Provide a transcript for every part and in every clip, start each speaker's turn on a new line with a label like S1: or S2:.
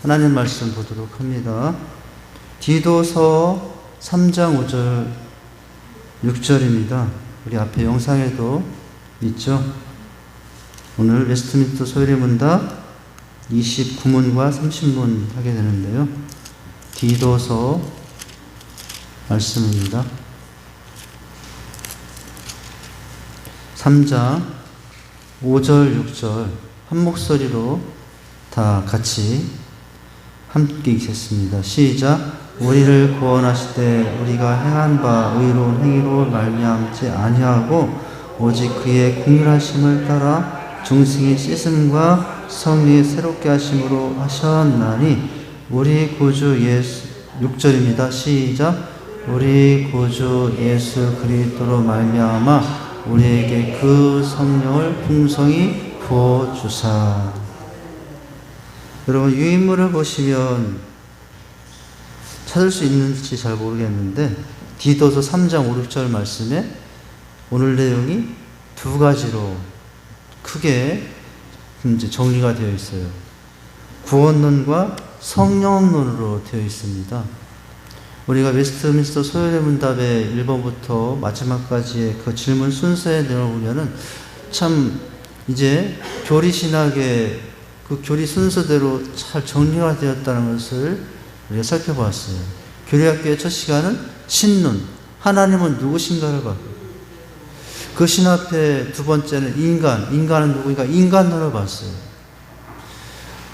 S1: 하나님 말씀 보도록 합니다. 디도서 3장 5절 6절입니다. 우리 앞에 영상에도 있죠. 오늘 웨스트민스터 소요리 문답 29문과 30문 하게 되는데요. 디도서 말씀입니다. 3장 5절 6절 한 목소리로 다 같이 함께 읽겠습니다. 시작. 우리를 구원하시되 우리가 행한 바 의로운 행위로 말미암지 아니하고 오직 그의 긍휼하심을 따라 중생의 씻음과 성령의 새롭게 하심으로 하셨나니 우리 구주 예수 6절입니다. 시작. 우리 구주 예수 그리스도로 말미암아 우리에게 그 성령을 풍성히 부어 주사. 여러분 유인물을 보시면 찾을 수 있는지 잘 모르겠는데 디도서 3장 5, 6절 말씀에 오늘 내용이 두 가지로 크게 이제 정리가 되어 있어요. 구원론과 성령론으로 되어 있습니다. 우리가 웨스트민스터 소요리 문답의 1번부터 마지막까지의 그 질문 순서의 내용을 보면은 참 이제 교리 신학의 그 교리 순서대로 잘 정리가 되었다는 것을 우리가 살펴보았어요. 교리학교의 첫 시간은 신론, 하나님은 누구신가를 봤고, 그 신 앞에 두 번째는 인간은 누구인가, 인간론을 봤어요.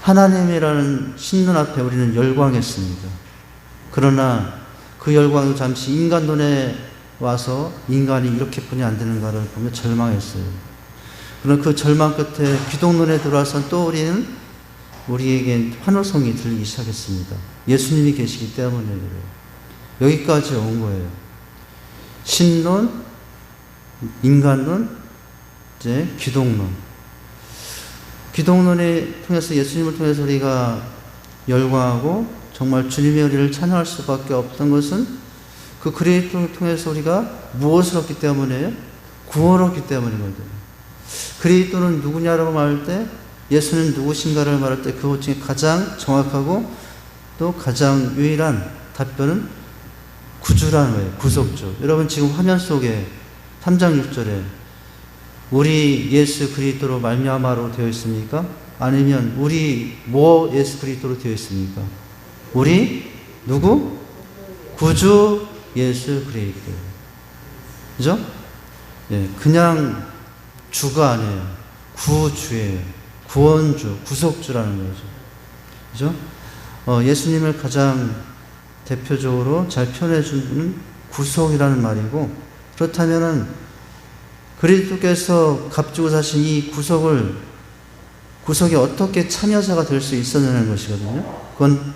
S1: 하나님이라는 신론 앞에 우리는 열광했습니다. 그러나 그 열광도 잠시 인간론에 와서 인간이 이렇게뿐이 안 되는가를 보며 절망했어요. 그러나 그 절망 끝에 기독론에 들어와서 또 우리에겐 환호성이 들리기 시작했습니다. 예수님이 계시기 때문에 그래요. 여기까지 온 거예요. 신론, 인간론, 이제 기독론. 기독론을 통해서 예수님을 통해서 우리가 열광하고 정말 주님의 우리를 찬양할 수밖에 없던 것은 그 그리스도를 통해서 우리가 무엇을 얻기 때문에요? 구원을 얻기 때문이거든요. 그리스도는 누구냐라고 말할 때, 예수는 누구신가를 말할 때 그것 중에 가장 정확하고 또 가장 유일한 답변은 구주라는 거예요. 구속주. 여러분 지금 화면 속에 3장 6절에 우리 예수 그리스도로 말미암아로 되어 있습니까? 아니면 우리 예수 그리스도로 되어 있습니까? 우리 누구? 구주 예수 그리스도. 그죠? 예, 그냥 주가 아니에요. 구주예요. 구원주, 구속주라는 거죠. 그죠? 예수님을 가장 대표적으로 잘 표현해주는 구속이라는 말이고, 그렇다면은 그리스도께서 값주고 사신 이 구속에 어떻게 참여자가 될 수 있었냐는 것이거든요. 그건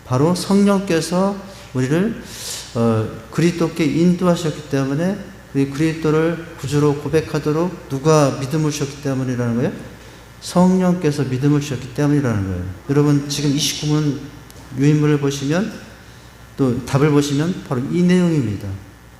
S1: 바로 성령께서 우리를 그리스도께 인도하셨기 때문에, 그리스도를 구주로 고백하도록 누가 믿음을 주셨기 때문이라는 거예요? 성령께서 믿음을 주셨기 때문이라는 거예요. 여러분 지금 29문 유인물을 보시면 또 답을 보시면 바로 이 내용입니다.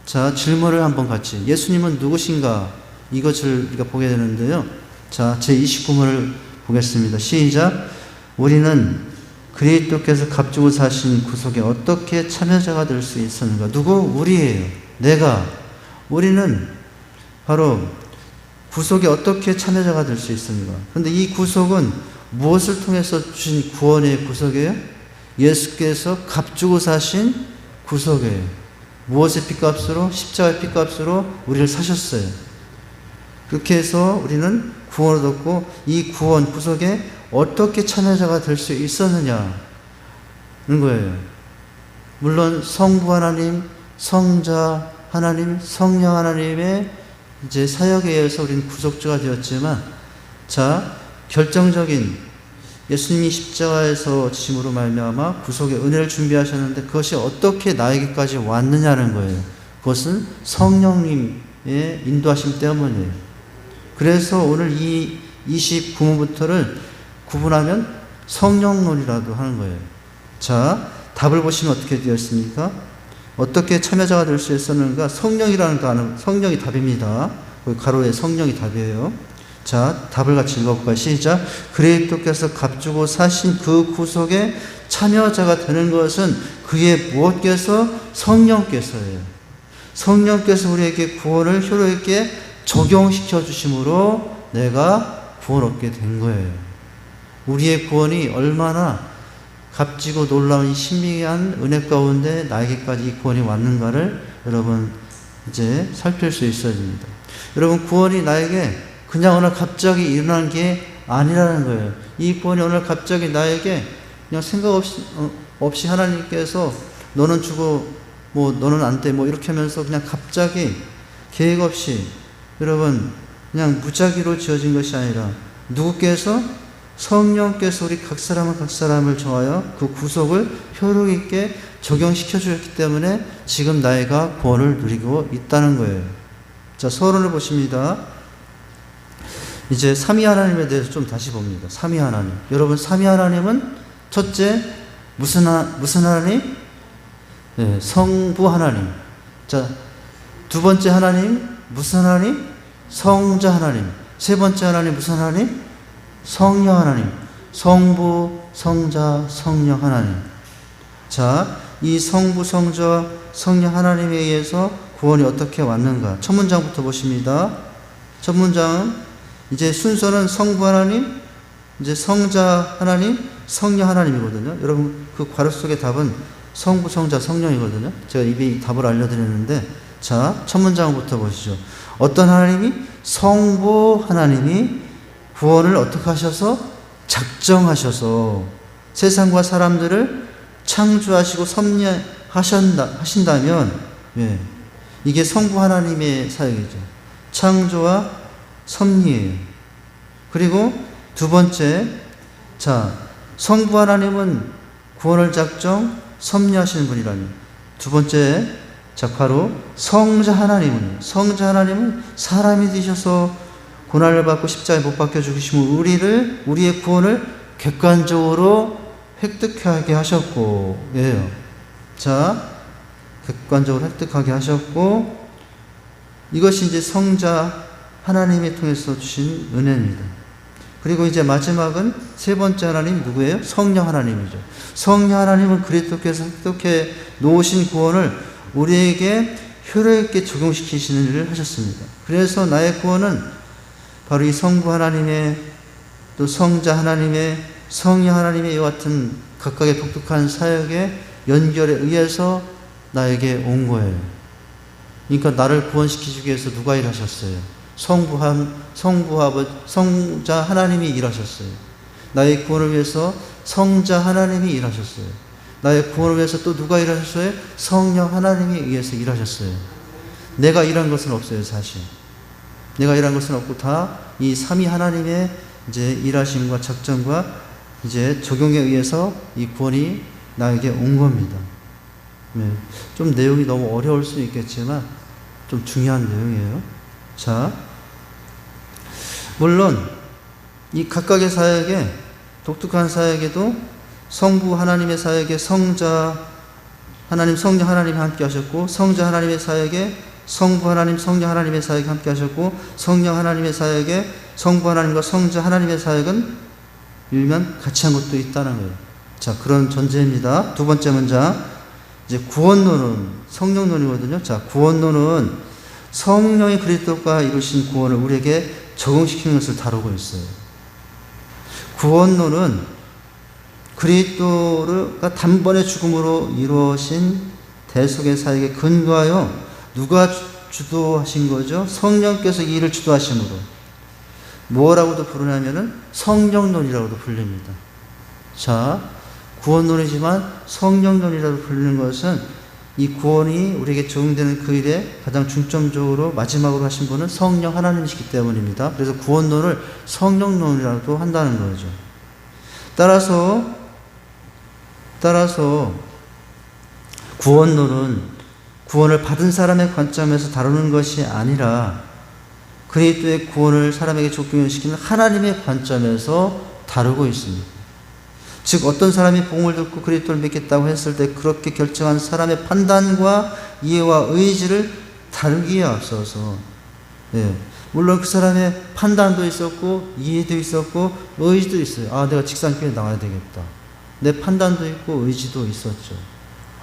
S1: 자, 질문을 한번 같이. 예수님은 누구신가? 이것을 우리가 보게 되는데요. 자, 제 29문을 보겠습니다. 시작. 우리는 그리스도께서 값주고 사신 구속에 어떻게 참여자가 될 수 있었는가? 누구? 우리예요. 우리는 바로 구속에 어떻게 참여자가 될 수 있습니까? 그런데 이 구속은 무엇을 통해서 주신 구원의 구속이에요? 예수께서 값주고 사신 구속이에요. 무엇의 핏값으로? 십자가의 핏값으로 우리를 사셨어요. 그렇게 해서 우리는 구원을 얻고, 이 구원, 구속에 어떻게 참여자가 될 수 있었느냐는 거예요. 물론 성부 하나님, 성자 하나님, 성령 하나님의 이제 사역에 의해서 우리는 구속주가 되었지만, 자, 결정적인 예수님이 십자가에서 지심으로 말미암아 구속의 은혜를 준비하셨는데 그것이 어떻게 나에게까지 왔느냐는 거예요. 그것은 성령님의 인도하심 때문이에요. 그래서 오늘 이 29문부터를 구분하면 성령론이라도 하는 거예요. 자, 답을 보시면 어떻게 되었습니까? 어떻게 참여자가 될 수 있었는가? 성령이라는 단어, 성령이 답입니다. 가로에 성령이 답이에요. 자, 답을 같이 읽어볼까요? 시작. 그리스도께서 값주고 사신 그 구속에 참여자가 되는 것은 그의 무엇께서? 성령께서예요. 성령께서 우리에게 구원을 효력있게 적용시켜 주심으로 내가 구원 얻게 된 거예요. 우리의 구원이 얼마나 값지고 놀라운 신비한 은혜 가운데 나에게까지 이 구원이 왔는가를 여러분 이제 살필 수 있어야 됩니다. 여러분, 구원이 나에게 그냥 오늘 갑자기 일어난 게 아니라는 거예요. 이 구원이 오늘 갑자기 나에게 그냥 생각 없이 하나님께서 너는 주고 뭐 너는 안 돼 뭐 이렇게 하면서 그냥 갑자기 계획 없이 여러분 그냥 무작위로 지어진 것이 아니라 누구께서? 성령께서 우리 각 사람을 정하여 그 구속을 효력 있게 적용시켜 주셨기 때문에 지금 나이가 구원을 누리고 있다는 거예요. 자, 서론을 보십니다. 이제 삼위 하나님에 대해서 좀 다시 봅니다. 삼위 하나님. 여러분, 삼위 하나님은 첫째 무슨 하나님? 네, 성부 하나님. 자, 두 번째 하나님 무슨 하나님? 성자 하나님. 세 번째 하나님 무슨 하나님? 성령 하나님. 성부, 성자, 성령 하나님. 자, 이 성부, 성자, 성령 하나님에 의해서 구원이 어떻게 왔는가? 첫 문장부터 보십니다. 첫 문장은 이제 순서는 성부 하나님, 이제 성자 하나님, 성령 하나님이거든요. 여러분, 그 괄호 속의 답은 성부, 성자, 성령이거든요. 제가 이미 답을 알려드렸는데, 자, 첫 문장부터 보시죠. 어떤 하나님이? 성부 하나님이 구원을 어떻게 하셔서? 작정하셔서 세상과 사람들을 창조하시고 섭리하신다면, 예, 이게 성부 하나님의 사역이죠. 창조와 섭리예요. 그리고 두 번째, 자, 성부 하나님은 구원을 작정, 섭리하시는 분이라면, 두 번째, 자, 바로 성자 하나님은 사람이 되셔서 고난을 받고 십자가에 못 박혀 죽으시면 우리의 구원을 객관적으로 획득하게 하셨고, 예요. 자, 객관적으로 획득하게 하셨고, 이것이 이제 성자 하나님이 통해서 주신 은혜입니다. 그리고 이제 마지막은 세 번째 하나님 누구예요? 성령 하나님이죠. 성령 하나님은 그리스도께서 획득해 놓으신 구원을 우리에게 효력있게 적용시키시는 일을 하셨습니다. 그래서 나의 구원은 바로 이 성부 하나님의, 또 성자 하나님의, 성령 하나님의 이와 같은 각각의 독특한 사역의 연결에 의해서 나에게 온 거예요. 그러니까 나를 구원시키기 위해서 누가 일하셨어요? 성자 하나님이 일하셨어요. 나의 구원을 위해서 성자 하나님이 일하셨어요. 나의 구원을 위해서 또 누가 일하셨어요? 성령 하나님이 의해서 일하셨어요. 내가 일한 것은 없어요, 사실. 내가 일한 것은 없고 다 이 삼위 하나님의 이제 일하심과 작정과 이제 적용에 의해서 이 구원이 나에게 온 겁니다. 네. 좀 내용이 너무 어려울 수 있겠지만 좀 중요한 내용이에요. 자, 물론 이 각각의 사역에, 독특한 사역에도 성부 하나님의 사역에 성자 하나님, 성령 하나님이 함께 하셨고, 성자 하나님의 사역에 성부 하나님, 성령 하나님의 사역에 함께 하셨고, 성령 하나님의 사역에 성부 하나님과 성자 하나님의 사역은 일면 같이 한 것도 있다는 거예요. 자, 그런 전제입니다. 두 번째 문장. 이제 구원론은 성령론이거든요. 자, 구원론은 성령이 그리스도가 이루신 구원을 우리에게 적용시키는 것을 다루고 있어요. 구원론은 그리스도가 단번에 죽음으로 이루어진 대속의 사역에 근거하여 누가 주도하신 거죠? 성령께서 이 일을 주도하심으로 뭐라고도 부르냐면은 성령론이라고도 불립니다. 자, 구원론이지만 성령론이라고 불리는 것은 이 구원이 우리에게 적용되는 그 일에 가장 중점적으로 마지막으로 하신 분은 성령 하나님이시기 때문입니다. 그래서 구원론을 성령론이라고도 한다는 거죠. 따라서 구원론은 구원을 받은 사람의 관점에서 다루는 것이 아니라 그리스도의 구원을 사람에게 적용시키는 하나님의 관점에서 다루고 있습니다. 즉, 어떤 사람이 복음을 듣고 그리스도를 믿겠다고 했을 때 그렇게 결정한 사람의 판단과 이해와 의지를 다루기에 앞서서, 예, 물론 그 사람의 판단도 있었고, 이해도 있었고, 의지도 있어요. 아, 내가 직산교회 나와야 되겠다. 내 판단도 있고, 의지도 있었죠.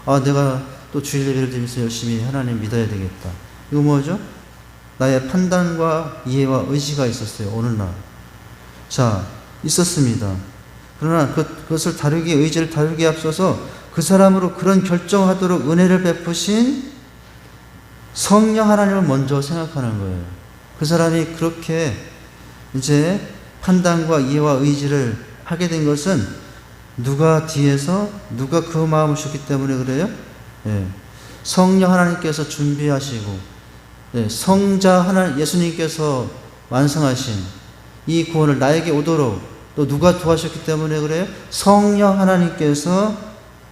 S1: 아, 내가 또 주일 예배를 드리면서 열심히 하나님 믿어야 되겠다. 이거 뭐죠? 나의 판단과 이해와 의지가 있었어요. 어느 날. 자, 있었습니다. 그러나 그것을 다루기에, 의지를 다루기에 앞서서 그 사람으로 그런 결정하도록 은혜를 베푸신 성령 하나님을 먼저 생각하는 거예요. 그 사람이 그렇게 이제 판단과 이해와 의지를 하게 된 것은 누가 뒤에서, 누가 그 마음을 주기 때문에 그래요? 예. 성령 하나님께서 준비하시고, 예. 성자 하나님, 예수님께서 완성하신 이 구원을 나에게 오도록 또 누가 도와주셨기 때문에 그래요? 성령 하나님께서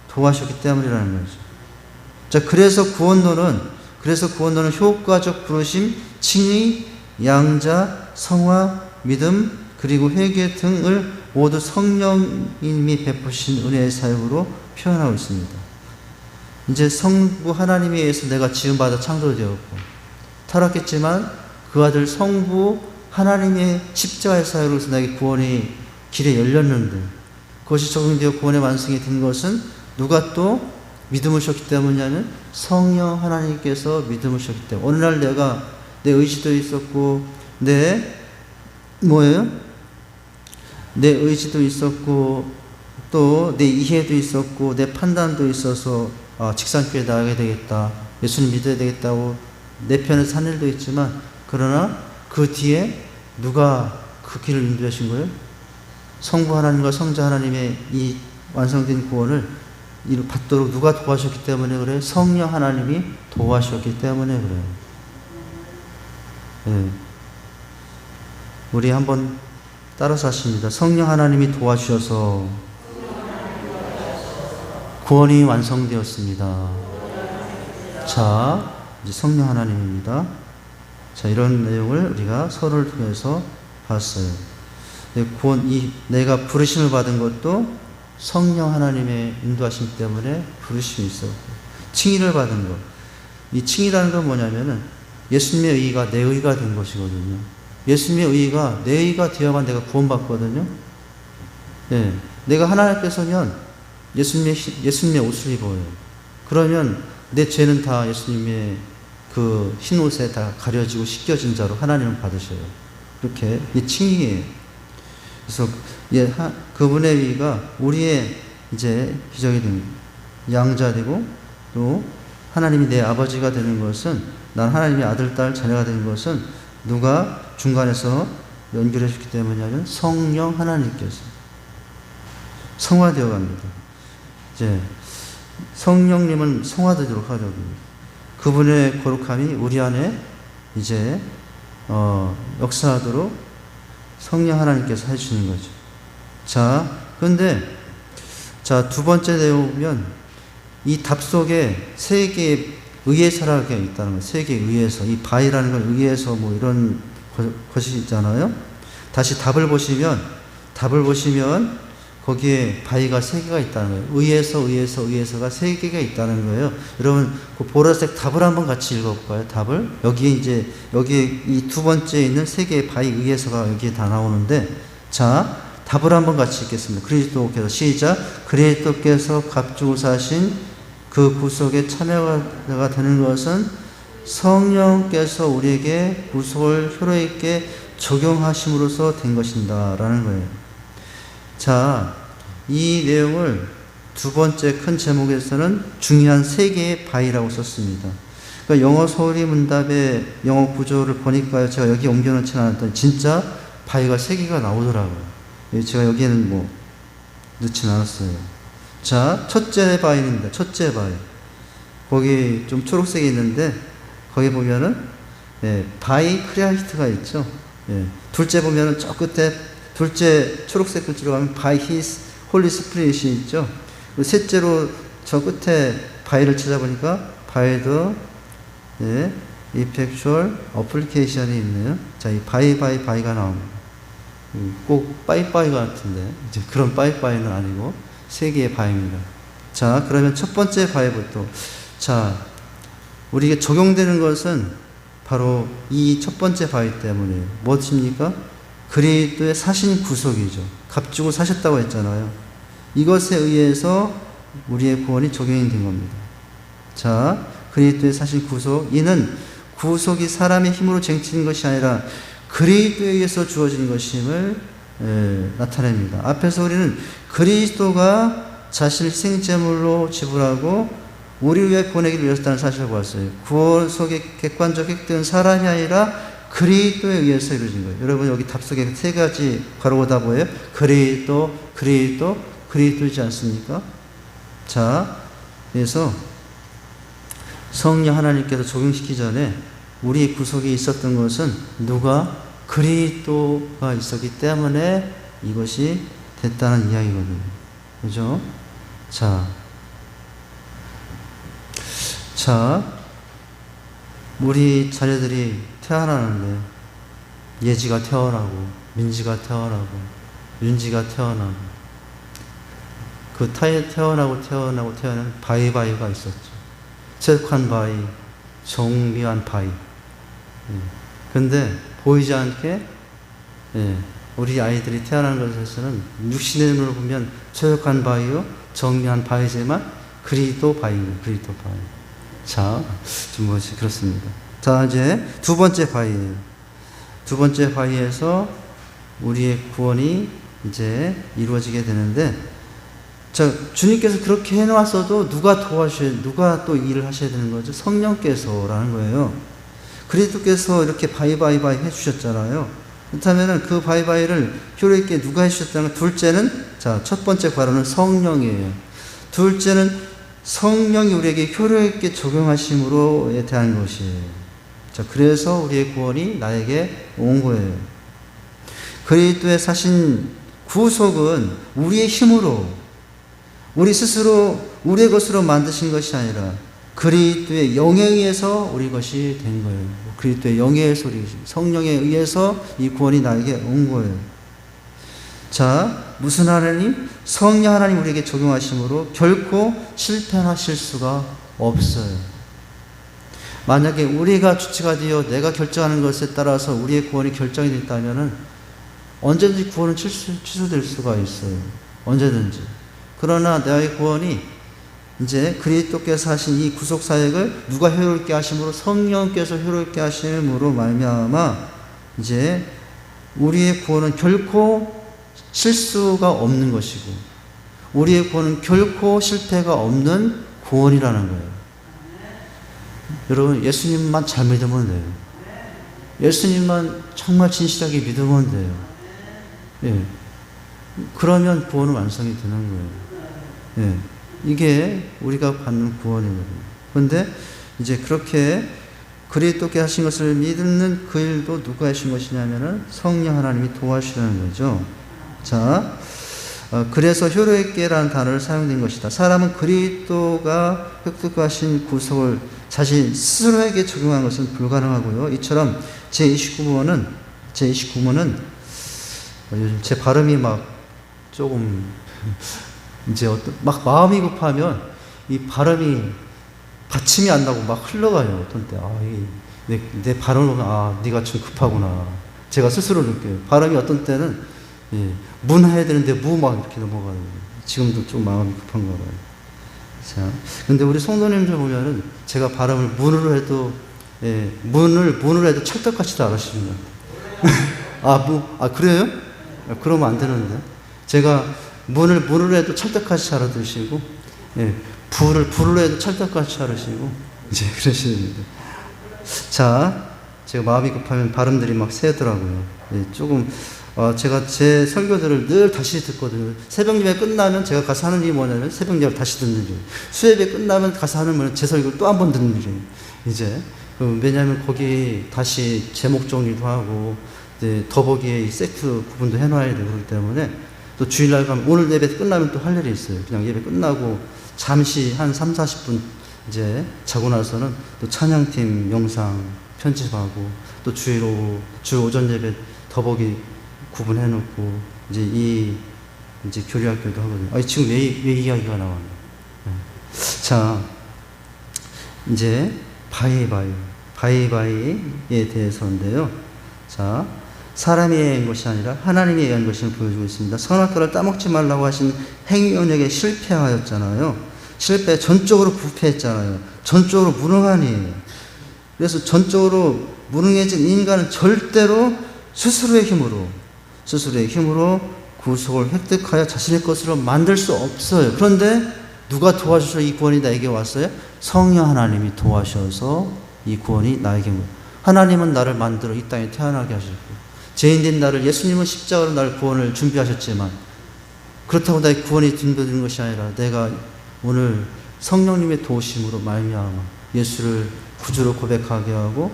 S1: 도와주셨기 때문이라는 거죠. 자, 그래서 구원론은 효과적 부르심, 칭의, 양자, 성화, 믿음, 그리고 회개 등을 모두 성령님이 베푸신 은혜의 사역으로 표현하고 있습니다. 이제 성부 하나님에 의해서 내가 지음받아 창조되었고, 타락했지만 그 아들 성부 하나님의 십자가의 사역으로서 나에게 구원이 길에 열렸는데, 그것이 적용되어 구원의 완성이 된 것은 누가 또 믿음을 주셨기 때문이냐면 성령 하나님께서 믿음을 주셨기 때문에. 어느 날 내가 내 의지도 있었고, 내 의지도 있었고, 또 내 이해도 있었고, 내 판단도 있어서 직산교회 나가게 되겠다, 예수님 믿어야 되겠다고 내 편에 산 일도 있지만, 그러나 그 뒤에 누가 그 길을 인도해 주신 거예요? 성부 하나님과 성자 하나님의 이 완성된 구원을 받도록 누가 도와주셨기 때문에 그래요? 성령 하나님이 도와주셨기 때문에 그래요. 네. 우리 한번 따라서 하십니다. 성령 하나님이 도와주셔서 구원이 완성되었습니다. 자, 이제 성령 하나님입니다. 자, 이런 내용을 우리가 서로를 통해서 봤어요. 내가 부르심을 받은 것도 성령 하나님의 인도하심 때문에 부르심이 있었고, 칭의를 받은 것. 이 칭의라는 건 뭐냐면은 예수님의 의의가 내 의의가 된 것이거든요. 예수님의 의의가 내 의의가 되어야만 내가 구원받거든요. 네. 내가 하나님 앞에 서면 예수님의 옷을 입어요. 그러면 내 죄는 다 예수님의 그 흰 옷에 다 가려지고 씻겨진 자로 하나님을 받으셔요. 그렇게 이 칭의예요. 그래서 그분의 의의가 우리의 이제 기적이 됩니다. 양자되고, 또 하나님이 내 아버지가 되는 것은, 난 하나님의 아들, 딸, 자녀가 되는 것은 누가 중간에서 연결해 주기 때문이냐면 성령 하나님께서 성화되어 갑니다. 이제 성령님은 성화되도록 하려고. 그분의 거룩함이 우리 안에 이제 역사하도록 성령 하나님께서 해주시는 거죠. 자, 그런데 두 번째 내용 보면 이 답 속에 세 개의 의해서라는 게 있다는 거예요. 세 개의 의해서. 이 바이라는 건 의해서 뭐 이런 것이 있잖아요. 다시 답을 보시면 거기에 바위가 세 개가 있다는 거예요. 의해서가 세 개가 있다는 거예요. 여러분, 그 보라색 답을 한번 같이 읽어볼까요? 답을. 여기에 이 두 번째에 있는 세 개의 바위 의해서가 여기에 다 나오는데, 자, 답을 한번 같이 읽겠습니다. 그리스도께서, 시작. 그리스도께서 값주고 사신 그 구속에 참여가 되는 것은 성령께서 우리에게 구속을 효로 있게 적용하심으로써 된 것인다 라는 거예요. 자, 이 내용을 두 번째 큰 제목에서는 중요한 세 개의 바위라고 썼습니다. 그러니까 영어 서울이 문답의 영어 구조를 보니까요, 제가 여기 옮겨놓지 않았더니 진짜 바위가 세 개가 나오더라고요. 제가 여기에는 뭐 넣진 않았어요. 자, 첫째 바위입니다. 첫째 바위. 거기 좀 초록색이 있는데, 거기 보면은 바위 크리스트가 있죠. 둘째 보면은 저 끝에 둘째 초록색 글자로 가면 by his holy spirit이 있죠. 셋째로 저 끝에 바이를 찾아보니까 by the effectual application이 있네요. 자, 이 바이가 나옵니다. 꼭 빠이빠이 같은데 이제 그런 빠이빠이는 아니고 세 개의 바이입니다. 자, 그러면 첫 번째 바이부터. 자, 우리에게 적용되는 것은 바로 이 첫 번째 바위 때문이에요. 무엇입니까? 그리스도의 사신 구속이죠. 값주고 사셨다고 했잖아요. 이것에 의해서 우리의 구원이 적용이 된 겁니다. 자, 그리스도의 사신 구속. 이는 구속이 사람의 힘으로 쟁취된 것이 아니라 그리스도에 의해서 주어진 것임을 나타냅니다. 앞에서 우리는 그리스도가 자신을 희생제물로 지불하고 우리를 위해 보내기를 위해서다는 사실을 보았어요. 구속의 객관적 획득은 사람이 아니라 그리스도에 의해서 이루어진 거예요. 여러분 여기 답 속에 세 가지 괄호가 뭐예요? 그리스도이지 않습니까? 자, 그래서 성령 하나님께서 적용시키기 전에 우리 구속이 있었던 것은 누가? 그리스도가 있었기 때문에 이것이 됐다는 이야기거든요. 그죠? 자, 우리 자녀들이 태어나는데 예지가 태어나고 민지가 태어나고 윤지가 태어나고 그 태어나는 바위바위가 있었죠. 체육한 바위, 정미한 바위. 근데 보이지 않게 우리 아이들이 태어나는 것에서는 육신의 눈으로 보면 체육한 바위요, 정미한 바위지만 그리스도 바위입니다. 그리스도 바위. 자, 좀 그렇습니다. 자, 이제 두 번째 바위예요. 두 번째 바위에서 우리의 구원이 이제 이루어지게 되는데, 자, 주님께서 그렇게 해놓았어도 누가 또 일을 하셔야 되는 거죠? 성령께서라는 거예요. 그리스도께서 이렇게 바위바위 해주셨잖아요. 그렇다면 그 바위바위를 효력있게 누가 해주셨다는 거? 둘째는, 자, 첫 번째 과로는 성령이에요. 둘째는 성령이 우리에게 효력있게 적용하심으로에 대한 것이에요. 자, 그래서 우리의 구원이 나에게 온 거예요. 그리스도의 사신 구속은 우리의 힘으로, 우리 스스로 우리의 것으로 만드신 것이 아니라 그리스도의 영에 의해서 우리 것이 된 거예요. 그리스도의 영에 의해서 성령에 의해서 이 구원이 나에게 온 거예요. 자, 무슨 하나님? 성령 하나님 우리에게 적용하심으로 결코 실패하실 수가 없어요. 만약에 우리가 주체가 되어 내가 결정하는 것에 따라서 우리의 구원이 결정이 됐다면 언제든지 구원은 취소될 수가 있어요. 언제든지. 그러나 나의 구원이 이제 그리스도께서 하신 이 구속 사역을 누가 효롭게 하심으로? 성령께서 효롭게 하심으로 말미암아 이제 우리의 구원은 결코 실수가 없는 것이고 우리의 구원은 결코 실패가 없는 구원이라는 거예요. 여러분, 예수님만 잘 믿으면 돼요. 예수님만 정말 진실하게 믿으면 돼요. 예. 그러면 구원은 완성이 되는 거예요. 예. 이게 우리가 받는 구원이거든요. 그런데 이제 그렇게 그리스도께 하신 것을 믿는 그 일도 누가 하신 것이냐면은 성령 하나님이 도와주시는 거죠. 자, 그래서 효력있게라는 단어를 사용된 것이다. 사람은 그리스도가 획득하신 구속을 자신 스스로에게 적용한 것은 불가능하고요. 이처럼 제29문은 요즘 제 발음이 막 조금 이제 막 마음이 급하면 이 발음이 받침이 안 나고 막 흘러가요. 어떤 때 내 발음은 네가 좀 급하구나. 제가 스스로 느껴요. 발음이 어떤 때는 문 해야 되는데 무 막 이렇게 넘어가는 거예요. 지금도 좀 마음이 급한가 봐요. 자, 근데 우리 성도님들 보면은 제가 발음을 문으로 해도 문으로 해도 찰떡같이도 알아주십니다. 그래요? 그러면 안 되는데. 제가 문으로 해도 찰떡같이 알아들으시고, 불로 해도 찰떡같이 알아주시고, 이제 그러시는데. 자, 제가 마음이 급하면 발음들이 막 새더라고요. 조금, 제가 제 설교들을 늘 다시 듣거든요. 새벽 예배 끝나면 제가 가서 하는 일이 뭐냐면 새벽 예배 다시 듣는 일이에요. 수예배 끝나면 가서 하는 거는 제 설교를 또 한 번 듣는 일이에요. 이제. 왜냐하면 거기 다시 제목 정리도 하고, 더보기에 이 섹트 구분도 해놔야 되고 그렇기 때문에 또 주일날 가면 오늘 예배 끝나면 또 할 일이 있어요. 그냥 예배 끝나고 잠시 한 3, 40분 이제 자고 나서는 또 찬양팀 영상 편집하고 또 주일 오전 예배 더보기 구분해놓고 이제 교리학교도 하거든요. 지금 왜 이야기가 나왔나? 자, 이제 바위바위. 바이바이에 대해서인데요. 자, 사람이 의한 것이 아니라 하나님이 의한 것을 보여주고 있습니다. 선악과를 따먹지 말라고 하신 행위원에게 실패하였잖아요. 전적으로 부패했잖아요. 전적으로 무능하니. 그래서 전적으로 무능해진 인간은 절대로 스스로의 힘으로 구속을 획득하여 자신의 것으로 만들 수 없어요. 그런데 누가 도와주셔서 이 구원이 나에게 왔어요? 성령 하나님이 도와셔서 이 구원이 나에게 왔어요. 하나님은 나를 만들어 이 땅에 태어나게 하셨고, 죄인된 나를, 예수님은 십자가로 나를 구원을 준비하셨지만, 그렇다고 나의 구원이 준비되는 것이 아니라 내가 오늘 성령님의 도우심으로 말미암아 예수를 구주로 고백하게 하고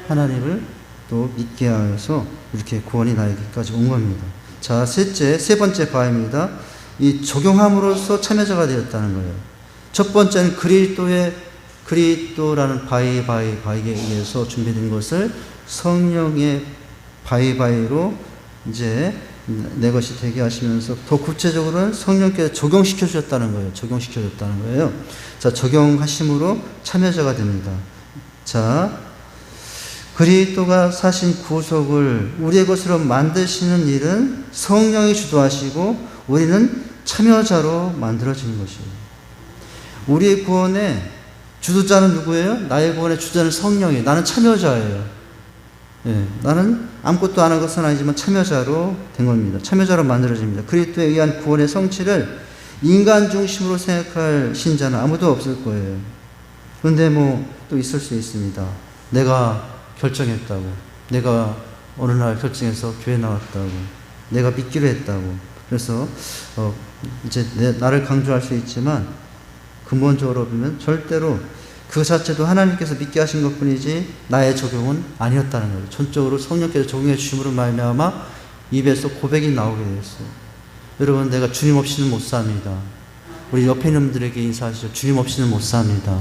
S1: 하나님을 또 믿게 하여서 이렇게 구원이 나에게까지 온 겁니다. 자, 세 번째 바입니다. 이 적용함으로써 참여자가 되었다는 거예요. 첫 번째는 그리스도라는 바이에 의해서 준비된 것을 성령의 바이바이로 이제 내 것이 되게 하시면서 더 구체적으로는 성령께서 적용시켜 주셨다는 거예요. 자, 적용하심으로 참여자가 됩니다. 자, 그리스도가 사신 구속을 우리의 것으로 만드시는 일은 성령이 주도하시고 우리는 참여자로 만들어지는 것이에요. 우리의 구원의 주도자는 누구예요? 나의 구원의 주도자는 성령이에요. 나는 참여자예요. 나는 아무것도 안 한 것은 아니지만 참여자로 된 겁니다. 참여자로 만들어집니다. 그리스도에 의한 구원의 성취를 인간 중심으로 생각할 신자는 아무도 없을 거예요. 그런데 또 있을 수 있습니다. 내가 결정했다고, 내가 어느 날 결정해서 교회 나왔다고, 내가 믿기로 했다고, 그래서 이제 나를 강조할 수 있지만 근본적으로 보면 절대로 그 자체도 하나님께서 믿게 하신 것뿐이지 나의 적용은 아니었다는 거예요. 전적으로 성령께서 적용해 주심으로 말미암아 입에서 고백이 나오게 되었어요. 여러분, 내가 주님 없이는 못 삽니다. 우리 옆에 있는 분들에게 인사하시죠. 주님 없이는 못 삽니다.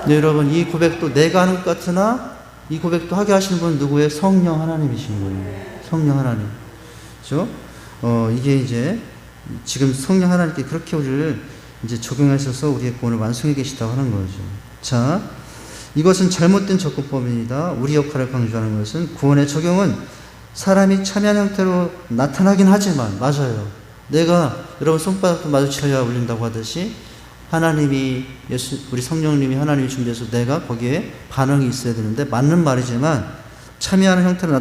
S1: 네, 여러분, 이 고백도 내가 하는 것 같으나 이 고백도 하게 하시는 분은 누구예요? 성령 하나님이신 거예요. 성령 하나님. 그렇죠? 이게 이제 지금 성령 하나님께 그렇게 우리를 이제 적용하셔서 우리의 구원을 완성해 계시다고 하는 거죠. 자, 이것은 잘못된 접근법입니다. 우리 역할을 강조하는 것은 구원의 적용은 사람이 참여한 형태로 나타나긴 하지만, 맞아요. 내가 여러분 손바닥도 마주쳐야 울린다고 하듯이 하나님이 우리 성령님이 하나님이 준비해서 내가 거기에 반응이 있어야 되는데 맞는 말이지만 참여하는 형태로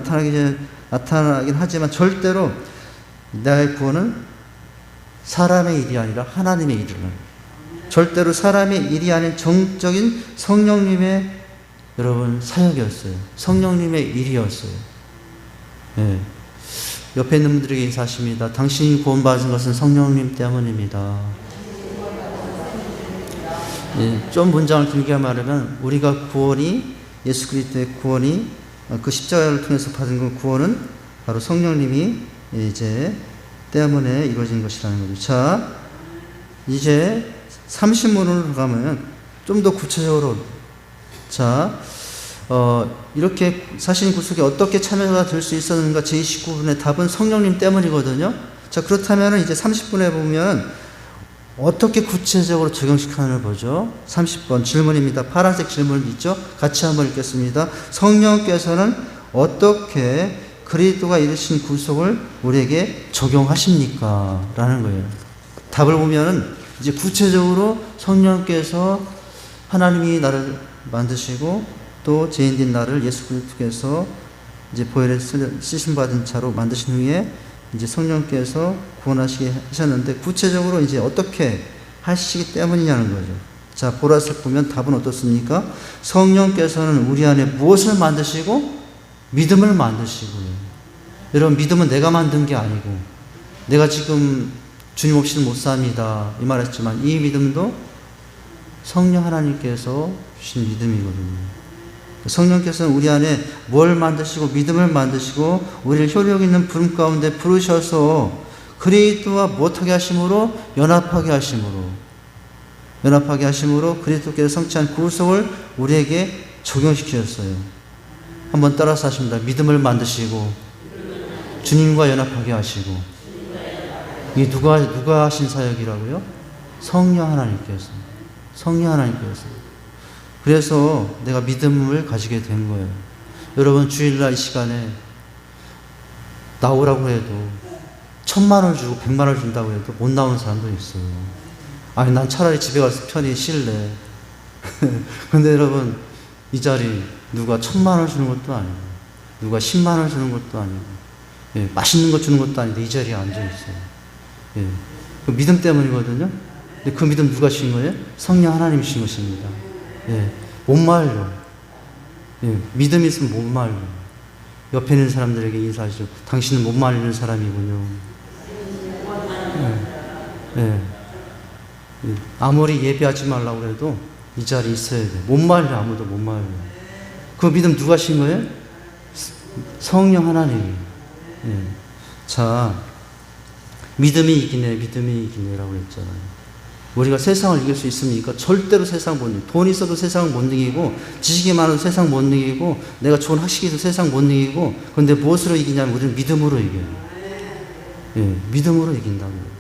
S1: 나타나긴 하지만 절대로 나의 구원은 사람의 일이 아니라 하나님의 일이라는, 절대로 사람의 일이 아닌 정적인 성령님의 여러분 사역이었어요. 성령님의 일이었어요. 네. 옆에 있는 분들에게 인사하십니다. 당신이 구원받은 것은 성령님 때문입니다. 네. 좀 문장을 길게 말하면 우리가 구원이, 예수 그리스도의 구원이 그 십자가를 통해서 받은 그 구원은 바로 성령님이 이제 때문에 이루어진 것이라는 거죠. 자, 이제 30문으로 가면 좀 더 구체적으로, 자, 이렇게 사신 구속에 어떻게 참여가 될 수 있었는가? 제29분의 답은 성령님 때문이거든요. 자, 그렇다면 이제 30분에 보면 어떻게 구체적으로 적용시키는을 보죠. 30번 질문입니다. 파란색 질문 있죠? 같이 한번 읽겠습니다. 성령께서는 어떻게 그리스도가 이루신 구속을 우리에게 적용하십니까? 라는 거예요. 답을 보면은 이제 구체적으로 성령께서 하나님이 나를 만드시고 또 죄인된 나를 예수 그리스도께서 이제 보혈에 쓰심 받은 자로 만드신 후에 이제 성령께서 구원하시게 하셨는데 구체적으로 이제 어떻게 하시기 때문이냐는 거죠. 자, 보라색 보면 답은 어떻습니까? 성령께서는 우리 안에 무엇을 만드시고 믿음을 만드시고요. 여러분, 믿음은 내가 만든 게 아니고 내가 지금 주님 없이는 못 삽니다 이 말했지만 이 믿음도 성령 하나님께서 주신 믿음이거든요. 성령께서는 우리 안에 뭘 만드시고 믿음을 만드시고 우리를 효력 있는 부름 가운데 부르셔서 그리스도와 무엇하게 하심으로 연합하게 하심으로 그리스도께서 성취한 구속을 우리에게 적용시키셨어요. 한번 따라서 하십니다. 믿음을 만드시고 주님과 연합하게 하시고. 이게 누가 하신 사역이라고요? 성령 하나님께서. 그래서 내가 믿음을 가지게 된 거예요. 여러분, 주일날 이 시간에 나오라고 해도 1,000만 원 주고 100만 원 준다고 해도 못 나오는 사람도 있어요. 아니, 난 차라리 집에 가서 편히 쉴래. 근데 여러분, 이 자리 누가 1,000만 원 주는 것도 아니고, 누가 10만 원 주는 것도 아니고, 예, 맛있는 거 주는 것도 아닌데 이 자리에 앉아 있어요. 예, 그 믿음 때문이거든요. 근데 그 믿음 누가 주신 거예요? 성령 하나님이 주신 것입니다. 예, 못 말려. 예, 믿음이 있으면 못 말려. 옆에 있는 사람들에게 인사하시죠. 당신은 못 말리는 사람이군요. 예, 예. 아무리 예배하지 말라고 해도 이 자리에 있어야 돼. 못 말려. 아무도 못 말려. 그 믿음 누가 신 거예요? 성령 하나님이. 예. 자, 믿음이 이기네, 믿음이 이기네라고 했잖아요. 우리가 세상을 이길 수 있습니까? 절대로 세상 못 이기고, 돈이 있어도 세상 못 이기고, 지식이 많아도 세상 못 이기고, 내가 좋은 학식이 있어도 세상 못 이기고, 그런데 무엇으로 이기냐면 우리는 믿음으로 이겨요. 예, 믿음으로 이긴다고요.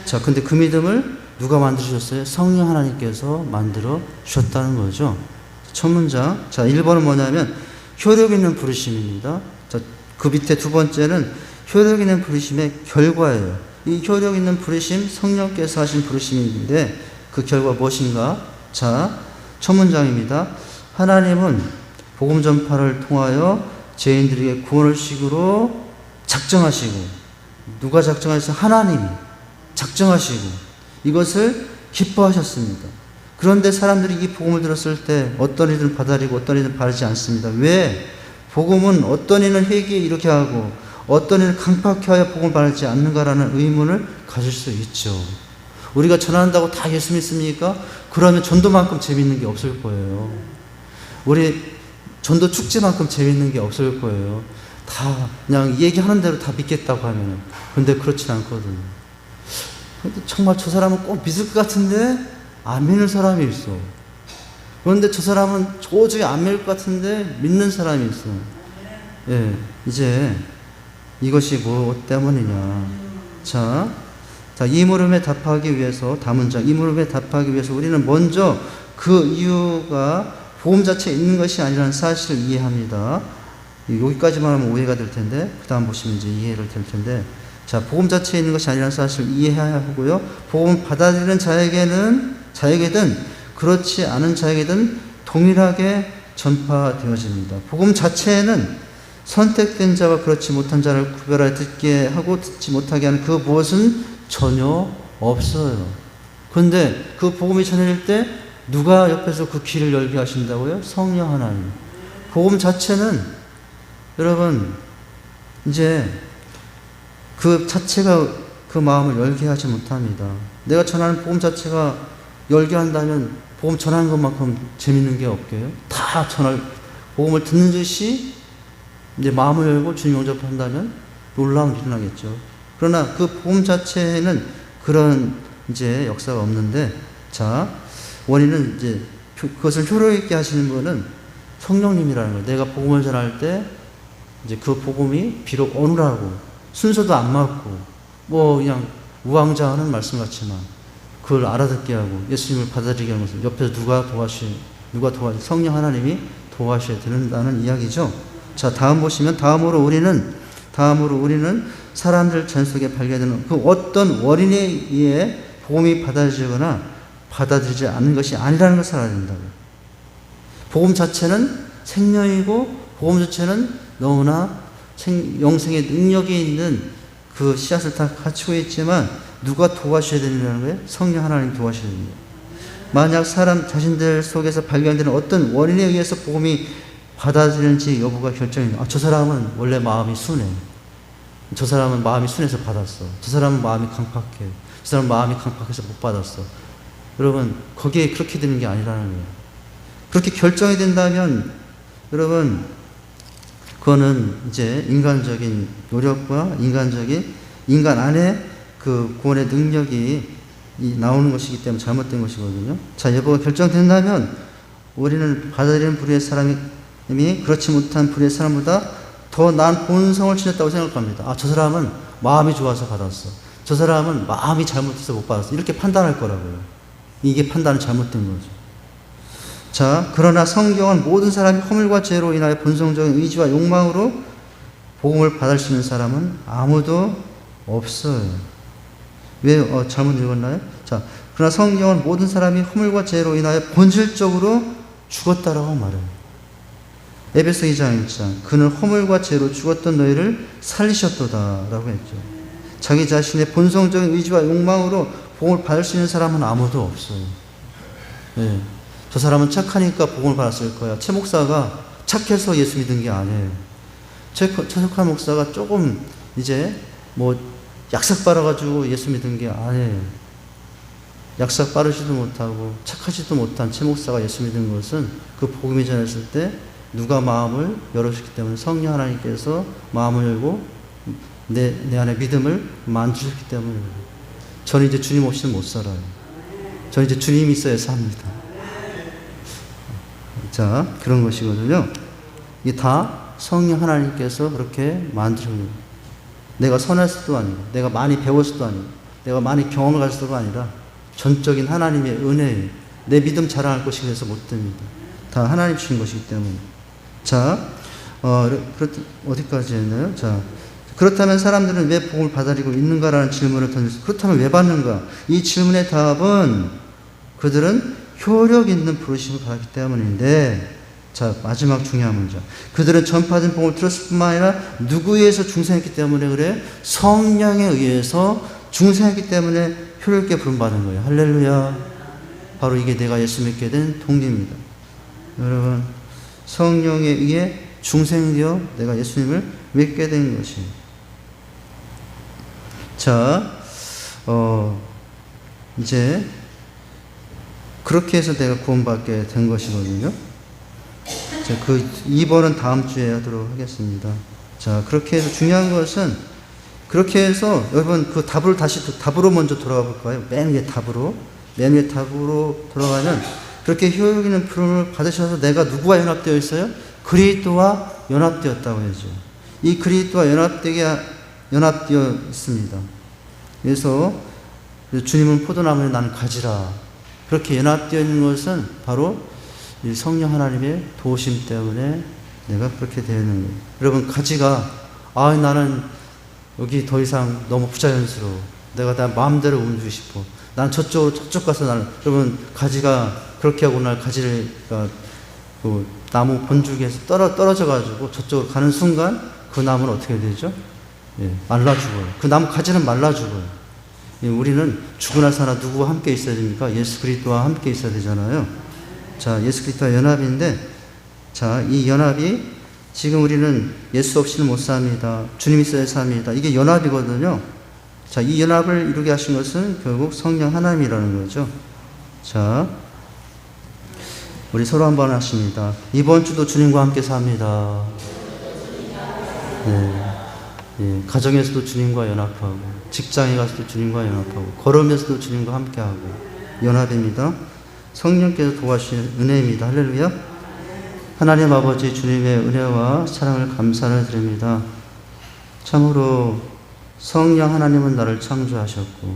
S1: 자, 근데 그 믿음을 누가 만드셨어요? 성령 하나님께서 만들어 주셨다는 거죠. 첫 문장. 자, 1번은 뭐냐면 효력 있는 부르심입니다. 자, 그 밑에 두 번째는 효력 있는 부르심의 결과예요. 이 효력 있는 부르심, 성령께서 하신 부르심인데 그 결과 무엇인가? 자, 첫 문장입니다. 하나님은 복음 전파를 통하여 죄인들에게 구원을 식으로 작정하시고, 누가 작정하셨어요? 하나님이 작정하시고 이것을 기뻐하셨습니다. 그런데 사람들이 이 복음을 들었을 때 어떤 이들은 받아들이고 어떤 이들은 바르지 않습니다. 왜? 복음은 어떤 이는 회개에 이렇게 하고 어떤 이는 강팍해 하여 복음을 바르지 않는가라는 의문을 가질 수 있죠. 우리가 전한다고 다 예수 믿습니까? 그러면 전도만큼 재밌는 게 없을 거예요. 우리 전도 축제만큼 재밌는 게 없을 거예요. 다 그냥 얘기하는 대로 다 믿겠다고 하면. 근데 그렇진 않거든요. 정말 저 사람은 꼭 믿을 것 같은데 안 믿는 사람이 있어. 그런데 저 사람은 도저히 안 믿을 것 같은데 믿는 사람이 있어. 예, 이제 이것이 무엇 때문이냐. 자, 이 물음에 답하기 위해서, 다음 문장, 이 물음에 답하기 위해서 우리는 먼저 그 이유가 복음 자체에 있는 것이 아니라는 사실을 이해합니다. 여기까지만 하면 오해가 될 텐데, 그 다음 보시면 이제 이해를 될 텐데, 자, 복음 자체에 있는 것이 아니라는 사실을 이해해야 하고요. 복음 받아들이는 자에게든 그렇지 않은 자에게든 동일하게 전파되어집니다. 복음 자체에는 선택된 자와 그렇지 못한 자를 구별하여 듣게 하고 듣지 못하게 하는 그 무엇은 전혀 없어요. 그런데 그 복음이 전해질 때 누가 옆에서 그 길을 열게 하신다고요? 성령 하나님. 복음 자체는 여러분 이제 그 자체가 그 마음을 열게 하지 못합니다. 내가 전하는 복음 자체가 열게 한다면 복음 전하는 것만큼 재밌는 게 없게요. 다 전할 복음을 듣는 듯이 이제 마음을 열고 주님 영접한다면 놀라움이 일어나겠죠. 그러나 그 복음 자체에는 그런 이제 역사가 없는데, 자, 원인은 이제 그것을 효력 있게 하시는 분은 성령님이라는 거예요. 내가 복음을 전할 때 이제 그 복음이 비록 어눌하고 순서도 안 맞고 뭐 그냥 우왕좌왕하는 말씀 같지만 그걸 알아듣게 하고 예수님을 받아들이게 하는 것을 옆에서 누가 도와주시 성령 하나님이 도와셔야 된다는 이야기죠. 자, 다음 보시면 다음으로 우리는 사람들 전 속에 발견되는 그 어떤 원인에 의해 복음이 받아들이거나 받아들이지 않는 것이 아니라는 것을 알아야 된다고요. 복음 자체는 생명이고 복음 자체는 너무나 영생의 능력이 있는 그 씨앗을 다 갖추고 있지만 누가 도와주셔야 된다는 거예요? 성령 하나님 도와주셔야 됩니다. 만약 사람 자신들 속에서 발견되는 어떤 원인에 의해서 복음이 받아들이는지 여부가 결정이 돼요. 저 사람은 원래 마음이 순해. 저 사람은 마음이 순해서 받았어. 저 사람은 마음이 강팍해. 저 사람은 마음이 강팍해서 못 받았어. 여러분, 거기에 그렇게 되는 게 아니라는 거예요. 그렇게 결정이 된다면 여러분, 그거는 이제 인간적인 노력과 인간 안에 그 구원의 능력이 나오는 것이기 때문에 잘못된 것이거든요. 자, 여부가 결정된다면 우리는 받아들이는 부류의 사람이 그렇지 못한 부류의 사람보다 더 나은 본성을 지녔다고 생각합니다. 저 사람은 마음이 좋아서 받았어. 저 사람은 마음이 잘못해서 못 받았어. 이렇게 판단할 거라고요. 이게 판단은 잘못된 거죠. 자, 그러나 성경은 모든 사람이 허물과 죄로 인하여 본성적인 의지와 욕망으로 복음을 받을 수 있는 사람은 아무도 없어요. 왜 잘못 읽었나요? 자, 그러나 성경은 모든 사람이 허물과 죄로 인하여 본질적으로 죽었다라고 말해요. 에베소 2장 1장 그는 허물과 죄로 죽었던 너희를 살리셨도다 라고 했죠. 자기 자신의 본성적인 의지와 욕망으로 복음을 받을 수 있는 사람은 아무도 없어요. 네. 저 사람은 착하니까 복음을 받았을 거야. 최 목사가 착해서 예수 믿은 게 아니에요. 최석환 목사가 조금 이제 뭐 약삭 빨아가지고 예수 믿은 게 아니에요. 약삭 빠르지도 못하고 착하지도 못한 최 목사가 예수 믿은 것은 그 복음이 전했을 때 누가 마음을 열어주기 때문에 성령 하나님께서 마음을 열고 내 안에 믿음을 만드셨기 때문에 저는 이제 주님 없이는 못 살아요. 저는 이제 주님이 있어야 삽니다. 자, 그런 것이거든요. 이게 다 성령 하나님께서 그렇게 만드셨습니다. 내가 선해서도 아니고 내가 많이 배워서도 아니고 내가 많이 경험을 가져서도 아니라 전적인 하나님의 은혜예요. 내 믿음 자랑할 것이 그래서 못 됩니다. 다 하나님 주신 것이기 때문에. 자, 어디까지 했나요? 자, 그렇다면 사람들은 왜 복음을 받아들이고 있는가라는 질문을 던졌어요. 그렇다면 왜 받는가? 이 질문의 답은 그들은 효력 있는 부르심을 받았기 때문인데, 자, 마지막 중요한 문제. 그들은 전파된 복음을 들었을 뿐만 아니라 누구에 의해서 중생했기 때문에 그래? 성령에 의해서 중생했기 때문에 효력 있게 부름받은 거예요. 할렐루야. 바로 이게 내가 예수 믿게 된 동기입니다. 여러분, 성령에 의해 중생되어 내가 예수님을 믿게 된 것이에요. 자, 이제 그렇게 해서 내가 구원받게 된 것이거든요. 자, 그 2번은 다음 주에 하도록 하겠습니다. 자, 그렇게 해서 중요한 것은 그렇게 해서 여러분 그 답을 다시 답으로 먼저 돌아가 볼까요? 맨 위에 답으로 돌아가면 그렇게 효력 있는 부름을 받으셔서 내가 누구와 연합되어 있어요? 그리스도와 연합되었다고 해야죠. 이 그리스도와 연합되어 있습니다. 그래서 주님은 포도나무에 나는 가지라. 그렇게 연합되어 있는 것은 바로 이 성령 하나님의 도우심 때문에 내가 그렇게 되어 있는 거예요. 여러분, 가지가 나는 여기 더 이상 너무 부자연스러워. 내가 다 마음대로 움직이고 싶어. 난 저쪽 가서 여러분, 가지가 그렇게 하고 날 가지를 그 나무 본줄기에서 떨어져가지고 저쪽으로 가는 순간 그 나무는 어떻게 되죠? 예, 말라 죽어요. 그 나무 가지는 말라 죽어요. 예, 우리는 죽으나 사나 누구와 함께 있어야 됩니까? 예수 그리스도와 함께 있어야 되잖아요. 자, 예수 그리스도와 연합인데, 자, 이 연합이 지금 우리는 예수 없이는 못 삽니다. 주님 있어야 삽니다. 이게 연합이거든요. 자, 이 연합을 이루게 하신 것은 결국 성령 하나님이라는 거죠. 자, 우리 서로 한번 하십니다. 이번 주도 주님과 함께 삽니다. 네. 예, 가정에서도 주님과 연합하고, 직장에 가서도 주님과 연합하고, 걸으면서도 주님과 함께하고, 연합입니다. 성령께서 도와주시는 은혜입니다. 할렐루야. 하나님 아버지 주님의 은혜와 사랑을 감사를 드립니다. 참으로 성령 하나님은 나를 창조하셨고,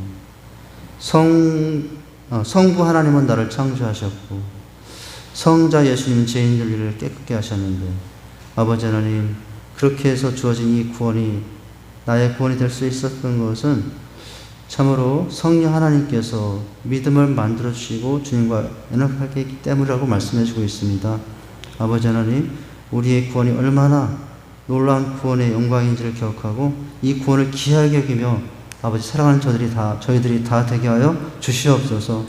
S1: 성부 하나님은 나를 창조하셨고, 성자 예수님 죄인들을 깨끗게 하셨는데, 아버지 하나님, 그렇게 해서 주어진 이 구원이 나의 구원이 될 수 있었던 것은 참으로 성령 하나님께서 믿음을 만들어 주시고 주님과 연합하게 했기 때문이라고 말씀해 주고 있습니다. 아버지 하나님, 우리의 구원이 얼마나 놀라운 구원의 영광인지를 기억하고 이 구원을 귀하게 여기며 아버지 사랑하는 저희들이 다 되게 하여 주시옵소서.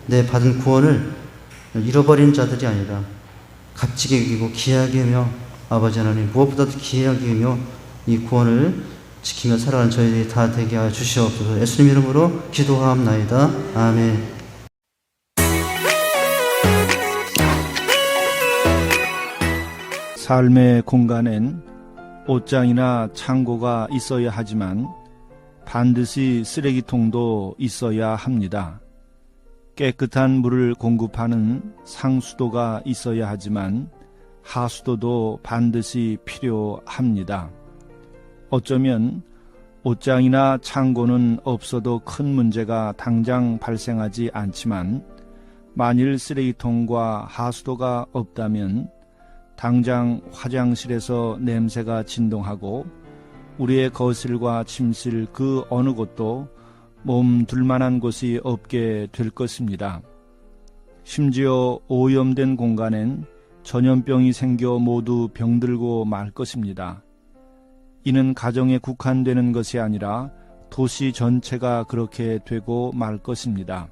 S1: 내 받은 구원을 잃어버린 자들이 아니라 값지게 여기고 귀하게 여기며 아버지 하나님 무엇보다도 귀하게 여기며 이 구원을 지키며 살아가는 저희들이 다 되게 하여 주시옵소서. 예수님 이름으로 기도하옵나이다. 아멘.
S2: 삶의 공간엔 옷장이나 창고가 있어야 하지만 반드시 쓰레기통도 있어야 합니다. 깨끗한 물을 공급하는 상수도가 있어야 하지만 하수도도 반드시 필요합니다. 어쩌면 옷장이나 창고는 없어도 큰 문제가 당장 발생하지 않지만 만일 쓰레기통과 하수도가 없다면 당장 화장실에서 냄새가 진동하고 우리의 거실과 침실 그 어느 곳도 몸 둘만한 곳이 없게 될 것입니다. 심지어 오염된 공간엔 전염병이 생겨 모두 병들고 말 것입니다. 이는 가정에 국한되는 것이 아니라 도시 전체가 그렇게 되고 말 것입니다.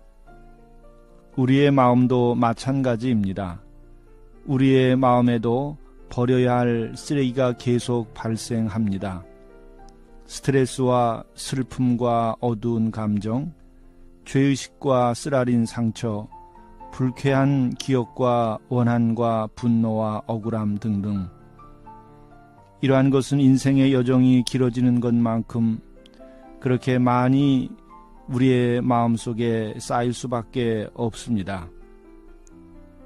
S2: 우리의 마음도 마찬가지입니다. 우리의 마음에도 버려야 할 쓰레기가 계속 발생합니다. 스트레스와 슬픔과 어두운 감정, 죄의식과 쓰라린 상처, 불쾌한 기억과 원한과 분노와 억울함 등등. 이러한 것은 인생의 여정이 길어지는 것만큼 그렇게 많이 우리의 마음속에 쌓일 수밖에 없습니다.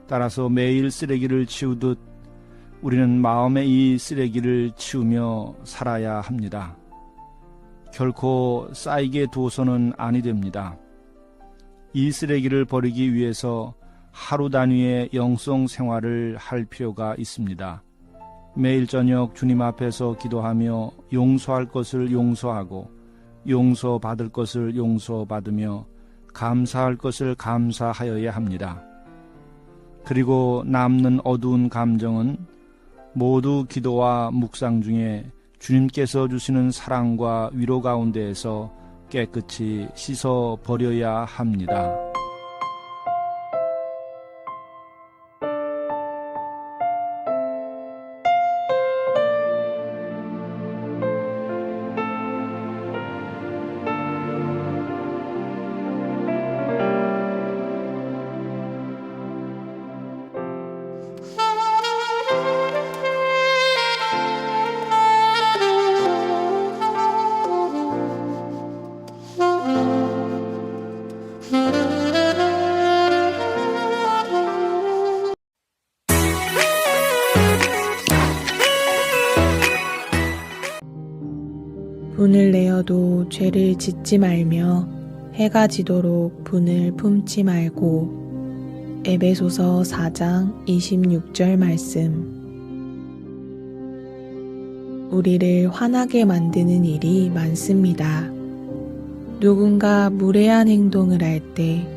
S2: 따라서 매일 쓰레기를 치우듯 우리는 마음의 이 쓰레기를 치우며 살아야 합니다. 결코 쌓이게 두어서는 아니 됩니다. 이 쓰레기를 버리기 위해서 하루 단위의 영성 생활을 할 필요가 있습니다. 매일 저녁 주님 앞에서 기도하며 용서할 것을 용서하고 용서받을 것을 용서받으며 감사할 것을 감사하여야 합니다. 그리고 남는 어두운 감정은 모두 기도와 묵상 중에 주님께서 주시는 사랑과 위로 가운데에서 깨끗이 씻어 버려야 합니다.
S3: 분을 내어도 죄를 짓지 말며 해가 지도록 분을 품지 말고. 에베소서 4장 26절 말씀. 우리를 화나게 만드는 일이 많습니다. 누군가 무례한 행동을 할 때,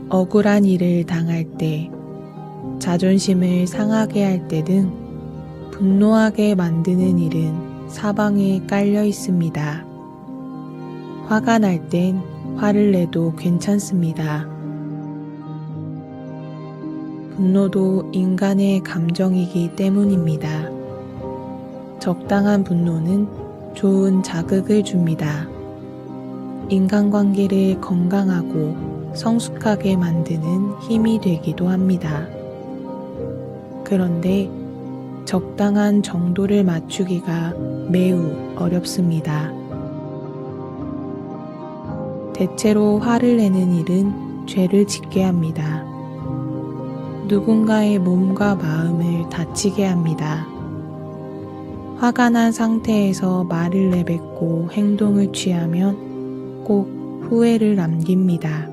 S3: 억울한 일을 당할 때, 자존심을 상하게 할 때 등 분노하게 만드는 일은 사방에 깔려 있습니다. 화가 날 땐 화를 내도 괜찮습니다. 분노도 인간의 감정이기 때문입니다. 적당한 분노는 좋은 자극을 줍니다. 인간관계를 건강하고 성숙하게 만드는 힘이 되기도 합니다. 그런데 적당한 정도를 맞추기가 매우 어렵습니다. 대체로 화를 내는 일은 죄를 짓게 합니다. 누군가의 몸과 마음을 다치게 합니다. 화가 난 상태에서 말을 내뱉고 행동을 취하면 꼭 후회를 남깁니다.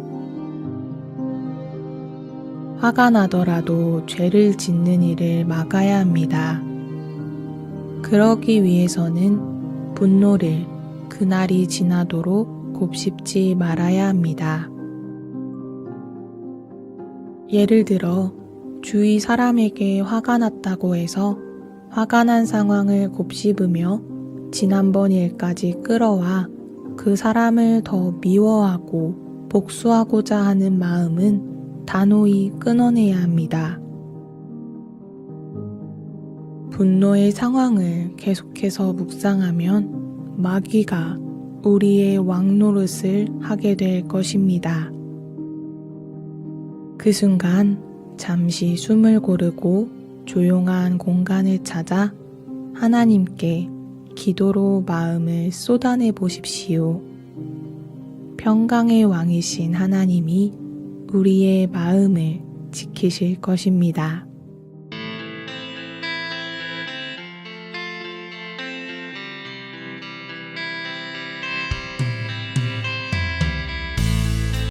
S3: 화가 나더라도 죄를 짓는 일을 막아야 합니다. 그러기 위해서는 분노를 그날이 지나도록 곱씹지 말아야 합니다. 예를 들어 주위 사람에게 화가 났다고 해서 화가 난 상황을 곱씹으며 지난번 일까지 끌어와 그 사람을 더 미워하고 복수하고자 하는 마음은 단호히 끊어내야 합니다. 분노의 상황을 계속해서 묵상하면 마귀가 우리의 왕노릇을 하게 될 것입니다. 그 순간 잠시 숨을 고르고 조용한 공간을 찾아 하나님께 기도로 마음을 쏟아내 보십시오. 평강의 왕이신 하나님이 우리의 마음을 지키실 것입니다.